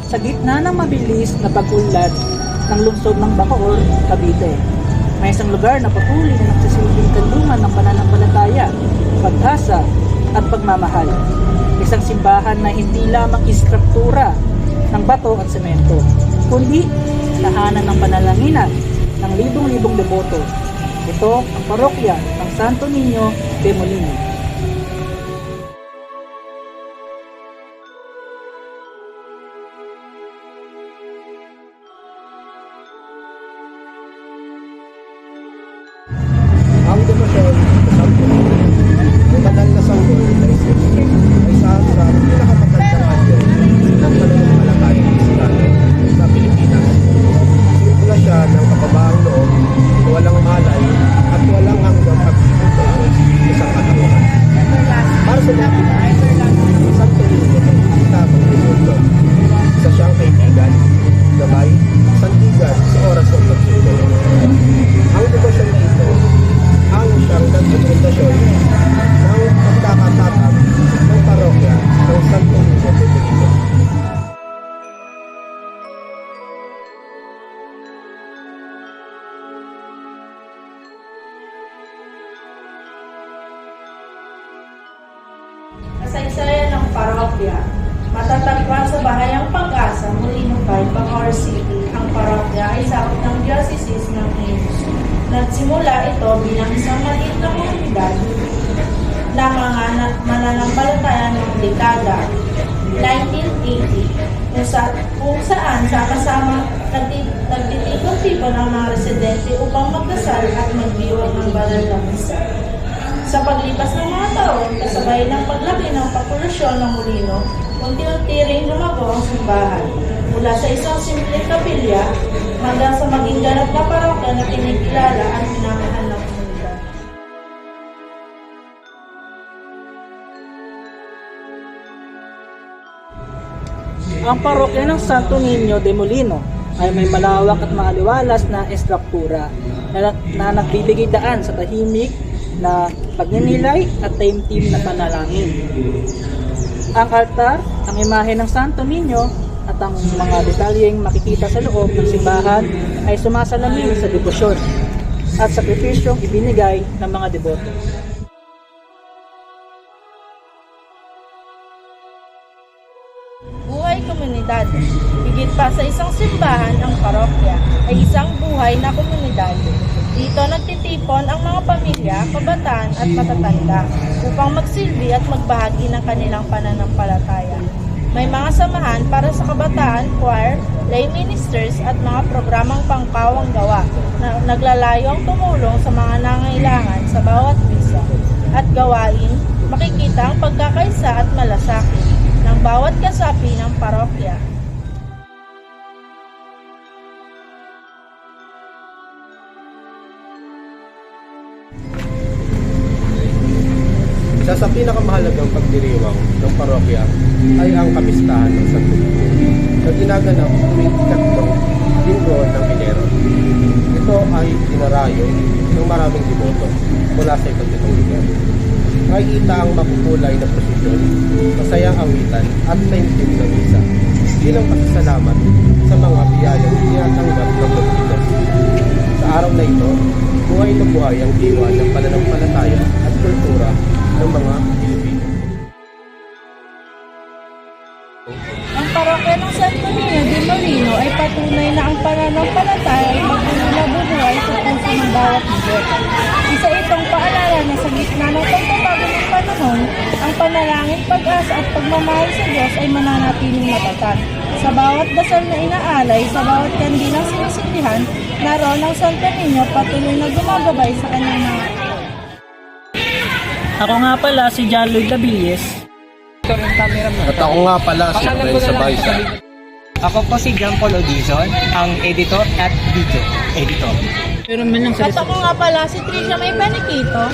sa gitna ng mabilis na pag-unlad ng lungsod ng Bacoor, Cavite. May isang lugar na patuloy na nagsisilbing kandungan ng pananampalataya, pag-asa at pagmamahal. Isang simbahan na hindi lamang istruktura ng bato at semento, kundi tahanan ng panalanginan ng libong-libong deboto. Ito ang parokya ng Santo Niño de Molino. Ang demasyon sa Santo Niño, ang banal na sanggol na Isis ay isa sa pinakamagandang anyo ng pananampalataya ng Kristiyano sa Pilipinas. Simbolo siya ng kababaang loob, walang malay at walang hanggang pag-ibig sa isang katanungan. Para sa natin, ang Santo Niño ay kita pag-ibig. Isa siyang kaibigan, gabay, sandigan sa oras ng pagsusunod. Ang demasyon na ito ang siyang nagpapundasyon ng pagkakatatag ng parokya ng Santo Niño de Molino. Kasaysayan ng parokya. Matatagpuan sa Bahayang Pag-asa, Molino 5, Bacoor City. Ang parokya ay sakop ng Diocese ng Imus. Nagsimula ito bilang isang maliit na komunidad na mga mananampalataya ng dekada 1980 kung saan sama-sama nagtitipon-tipon ang mga residente upang magdasal at magdiwag ng banal na misa. Sa paglipas ng mga taon, kasabay ng paglaki ng populasyon ng Molino, unti-unti ring lumago ang simbahan. Mula sa isang simpleng kapilya hanggang sa maging ganap na parokya na kinikilala at minamahal ng komunidad. Ang parokya ng Santo Niño de Molino ay may malawak at maaliwalas na estruktura na nagbibigay daan sa tahimik na pagninilay at taimtim na panalangin. Ang altar, ang imahe ng Santo Niño at ang mga detalyeng makikita sa loob ng simbahan ay sumasalamin sa debosyon at sakripisyong ibinigay ng mga deboto. Buhay komunidad. Higit pa sa isang simbahan, ang parokya ay isang buhay na komunidad. Dito nagtitipon ang mga pamilya, kabataan at matatanda upang magsilbi at magbahagi ng kanilang pananampalataya. May mga samahan para sa kabataan, choir, lay ministers at mga programang pangpawang gawa na naglalayong tumulong sa mga nangailangan sa bawat misa at gawain. Makikita ang pagkakaisa at malasakit ng bawat kasapi ng parokya. Isa sa pinakamahalagang pagdiriwang ng parokya ay ang kamistahan ng Santo Niño na ginaganap tuwing ikatlong linggo ng Enero. Ito ay dinarayo ng maraming deboto mula sa iba't ibang lugar. Nakikita ang mapupulay na prosesyon, masayang awitan at taimtim na misa bilang pasasalamat sa mga biyayang tinatanggap ng Pilipinas. Sa araw na ito, buhay na buhay ang diwa ng pananampalataya at kultura ng mga Pilipino. Ang parokya ng Santo Niño de Molino ay patunay na ang pananampalataya ay nabubuhay sa puso ng bawat deboto. Isa itong paalala na sa gitna ng pagbabago ng panahon, ang panalangin, pag-asa at pagmamahal sa Diyos ay mananatiling matatag. Sa bawat dasal na inaalay, sa bawat kandilang sinisindihan, naroon ang Santo Niño patuloy na gumagabay sa kanyang mga. Ako nga pala si John Lloyd Labilles. At ako nga pala si Prince Baisa. Ako po si John Paul Odizon, ang editor at video editor. Pero man lang At ako nga pala si Tricia May Paniquito.